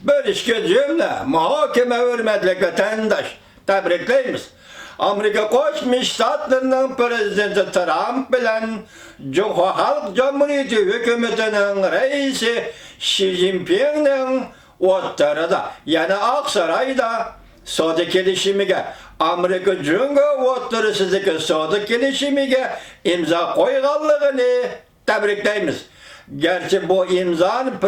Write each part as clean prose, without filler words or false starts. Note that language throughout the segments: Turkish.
Bölüşke cümle, muhakeme hürmetlik vatandaş, tebrikleyimiz. Amerika Koşmuş Ştatlarının Prezidenti Trump bilen Cumhur Halk Cumhuriyeti Hükümeti'nin reisi Xi Jinping'nin ottarıda, yani Aksaray'da Soda kelişimiga, Amerika Cumhuriyeti ottarısızdaki Soda kelişimiga imza koyganlığını tebrikleyimiz. Gerçi bu imzanın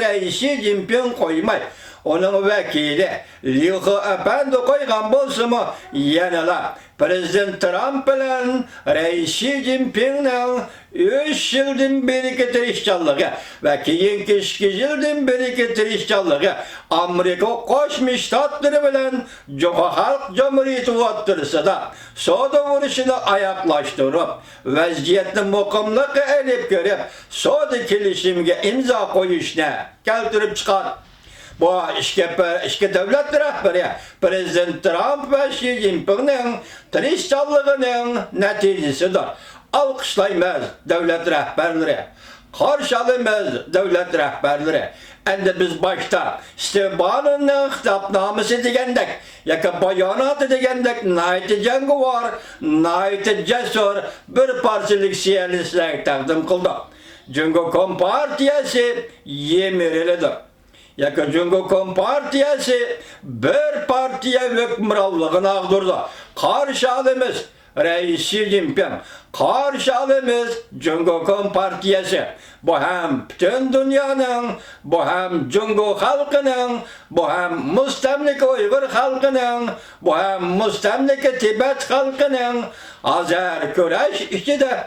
reisi Jinping koymay. Onun vekili Liu Efendi koygan bolsa mı yanıla Prezident Trump bilen reisi Jinping'nin 3 yıldan beri tirişçalığı ve keyinki 2 yıldan beri tirişçalığı Amerika Koşmuş Ştatları bilen Cumhur Halk Cumhuriyeti Ottarısı da soda vuruşunu ayaklaştırıp vaziyetini mukamlık elip görüp soda kelişimine imza koyuşuna keltirip çıkar. Bu işke devlet rehberi Prezident Trump ve Xi Jinping'nin tirişçalığının neticesidir. Alkışlayımız devlet rehberleri, karşılayımız devlet rehberleri. Endi biz başta Steban'ın hitapnamesi degendek, yaka bayanatı degendek, nayeti cengi var, nayeti cesur bir parçalık siyasetler takdim kıldı. Çünkü Kompartiyası yemirilidir. Yaka Cumhur Kompartiyası bir partiye hükümranlığını ağdırdı. Karşı alımız Reisi Jinping, karşı alımız Cumhur Kompartiyası. Bu hem bütün dünyanın, bu hem Cumhur halkının, bu hem müstemlik Uygur halkının, bu hem müstemlik Tibet halkının Azer Küreş içinde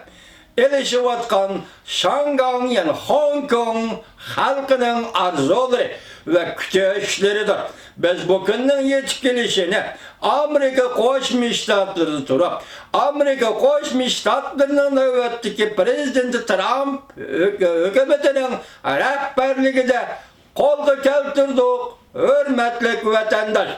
elişip atkan Şangay yani Hong Kong halkının arzuları ve kütüşleridir. Biz bugünün yetkilişini Amerika Koşmuş Ştatları turup Amerika Koşmuş Ştatlarının nöbetteki Prezidenti Trump hükümetinin rehberliğinde kolga keltirdik hürmetlik vatandaş.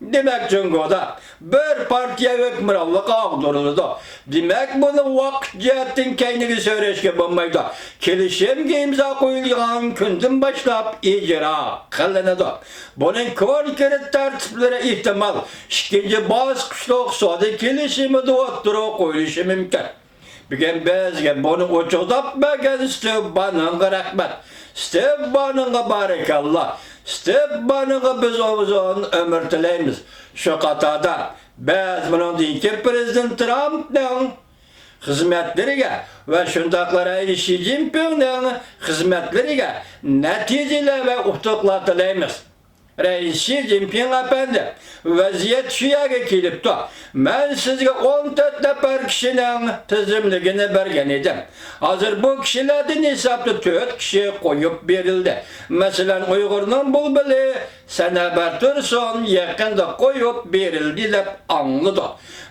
Demek Cumhur'da bir partiye hükümranlık ağdırıldı. Demek bunu vakit cihetin kendini söyleşke bulmaydı. Kelişimge imza koyulgan günden başlap icra kılındı. Bunun konkret tertipleri ihtimal ikinci baskışlık soda kelişimi de oturup koyuluşu mümkün. Bugün bizge bunu uçudap begen Steban'ın rahmet. Steban'ın barakallah. Steban'ın biz uzun ömür dileyimiz. Şu katada biz bunun deyinki Prezident Trump'ın hizmetleriyle ve şundaklara Xi Jinping'in hizmetleriyle neticeler ve uhtuklar dileyimiz. Reisi Jinping efendi vaziyet şuyaga kelipti. Ben sizge 14 nefer kişinin tizimligini bergen edim. Hazır bu kişilerden hesaplı 4 kişi koyup verildi. Mesela Uygur'un bulbili Seneber Tursun yakında koyup verildi dep anladı.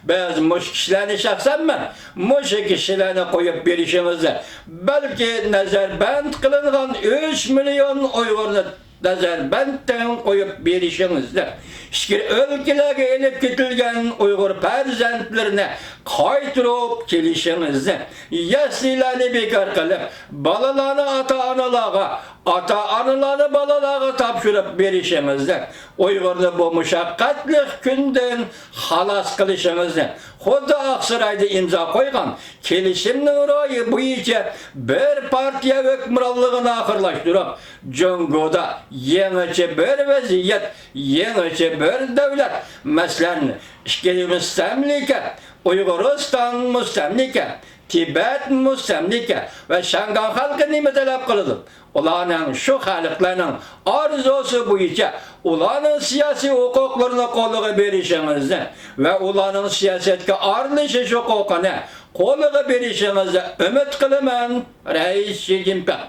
Biz muş kişilerini şahsen ben muş kişilerini koyup verişimizi belki nazarband kılıngan 3 milyon Uygur'unu nazarbandten koyup verişinizde şükür ülkelere elip getilgen Uygur perzentlerine kaytırıp gelişinizde yasilerini bekar kılıp balalarını ata-analarını balalara tapşırıp verişinizde Uygur'da bu müşakkatli günden halas kılışınızda Huda Aksaray'da imza koygan kelişimnin orayı bu iyice bir partiye hükümranlığını ahırlaştırıp Cumhur'da yenice bir vaziyet, yenice bir devlet meslen işgeli müstemlike, Uyguristan müstemlike, Tibet müstemlike ve Şangay halkını metelep kıldım. Ulanın şu halkların arzusu bu iyice ulanın siyasi hukuklarına kolluğu verişinizde ve ulanın siyasetke arlışı hukukunu kolluğu verişinizde ümit kılımın Reisi Jinping.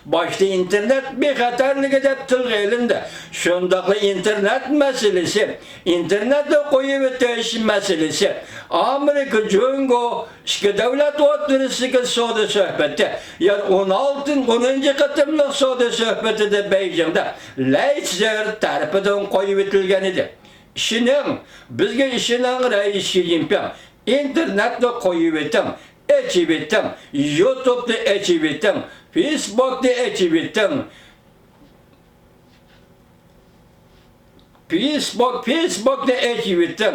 Başta internet bir hatarlık edip tılgılında. Şundaklı internet meselesi, internette koyu öteş meselesi, Amerika Cumhur işki devlet oturusundaki soda sohbeti, yani 10. katımlık soda sohbeti de Beijing'de Leitzer tarafından koyu ötülgen idi. Bizge işinin Reisi Jinping, internette koyu ötem, etçi YouTube'da etçi Facebook'ta etçi Facebook'ni eçivittim.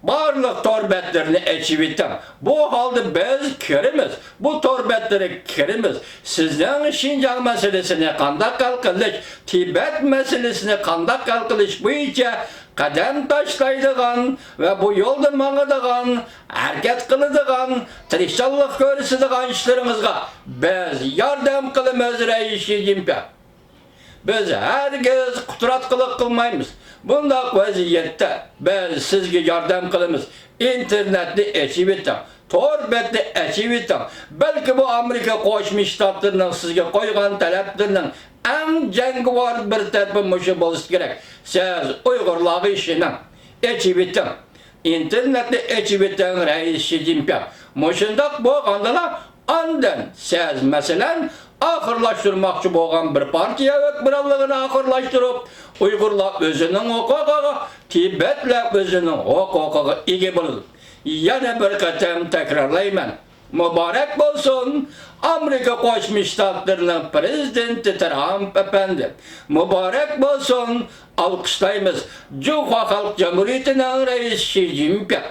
Barlık torbetlerini eçivittim. Bu halde biz kirimiz. Bu torbetleri kirimiz. Sizden Şincan meselesini kandak kalkılış, Tibet meselesini kandak kalkılış boyunca kadem taşlaydıgan ve bu yolda mağıdıgan, hareket kılıdıgan, tirişçallık görüsüdügan işlerimizge biz yardım kılımız Reis Xi Jinping. Biz herkes kuturatçılık kılmayımız. Bunda vaziyette biz sizge yardım kılımız. İnternetli eçivittim. Torbetli eçivittim. Belki bu Amerika Koşmuş Ştatlarının sizge koygan taleplerinin en cengivar bir terpimuşu bolası gerek. Siz Uygurlağı işinin eçivittim. İnternetli eçivittim Reis Xi Jinping. Muşundak bu kandılar. Anden siz mesela ahırlaştırmakçı boğan bir partiya ökbirallığını ahırlaştırıp Uygurlar özünün hukuku, Tibet'le özünün hukuku igi bulur. Yine bir katem tekrarlayman. Mübarek olsun Amerika Koşmuş Ştatlarının Prezidenti Trump efendi. Mübarek olsun alkışlayımız Cumhuriyet Halk Cumhuriyeti'nin Reis Xi Jinping.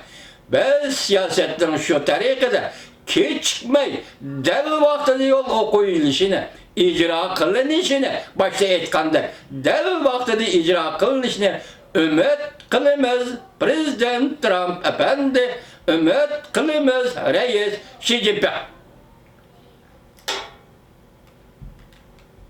Biz siyasetin şu tarikada ki çıkmay, del vaxtida yolga qo'yilishini, icra qilinishini başta aytganda, del vaxtida icra qilinishini umid qilamiz Prezident Trump efendi, umid qilamiz Reis Xi Jinping.